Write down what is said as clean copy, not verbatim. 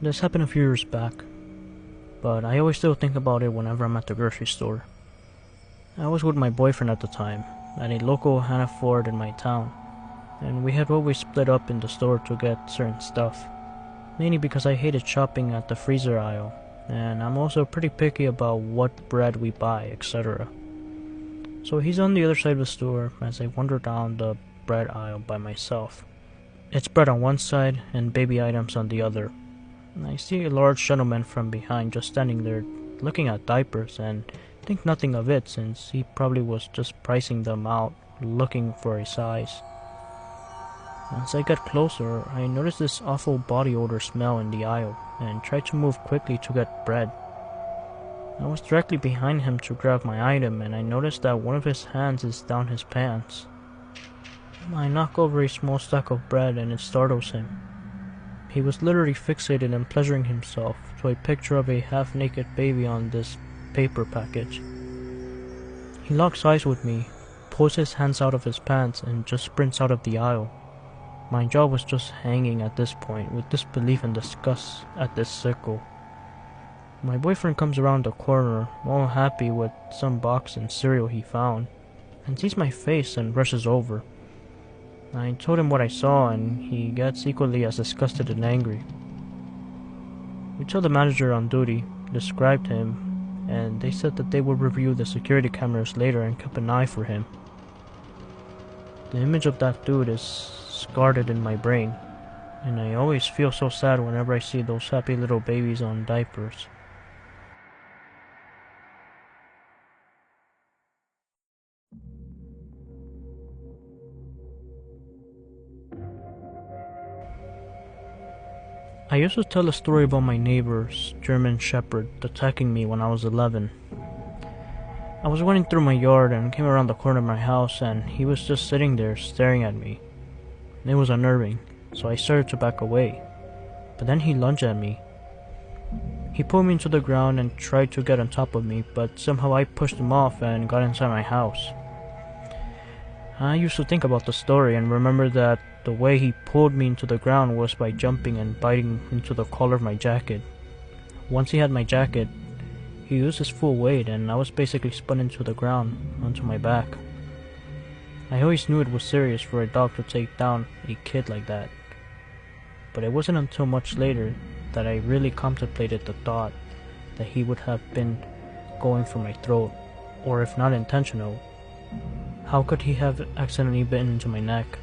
This happened a few years back, but I always still think about it whenever I'm at the grocery store. I was with my boyfriend at the time, at a local Hannaford in my town, and we had always split up in the store to get certain stuff, mainly because I hated shopping at the freezer aisle, and I'm also pretty picky about what bread we buy, etc. So he's on the other side of the store as I wander down the bread aisle by myself. It's bread on one side and baby items on the other. I see a large gentleman from behind just standing there looking at diapers and think nothing of it since he probably was just pricing them out looking for a size. As I get closer, I notice this awful body odor smell in the aisle and try to move quickly to get bread. I was directly behind him to grab my item and I noticed that one of his hands is down his pants. I knock over a small stack of bread and it startles him. He was literally fixated and pleasuring himself to a picture of a half-naked baby on this paper package. He locks eyes with me, pulls his hands out of his pants, and just sprints out of the aisle. My jaw was just hanging at this point with disbelief and disgust at this sickle. My boyfriend comes around the corner, all happy with some box and cereal he found, and sees my face and rushes over. I told him what I saw and he gets equally as disgusted and angry. We told the manager on duty, described him, and they said that they would review the security cameras later and keep an eye for him. The image of that dude is scarred in my brain, and I always feel so sad whenever I see those happy little babies on diapers. I used to tell a story about my neighbor's German Shepherd attacking me when I was 11. I was running through my yard and came around the corner of my house and he was just sitting there staring at me. It was unnerving, so I started to back away, but then he lunged at me. He pulled me into the ground and tried to get on top of me, but somehow I pushed him off and got inside my house. I used to think about the story and remember that the way he pulled me into the ground was by jumping and biting into the collar of my jacket. Once he had my jacket, he used his full weight and I was basically spun into the ground onto my back. I always knew it was serious for a dog to take down a kid like that, but it wasn't until much later that I really contemplated the thought that he would have been going for my throat, or if not intentional, how could he have accidentally bitten into my neck?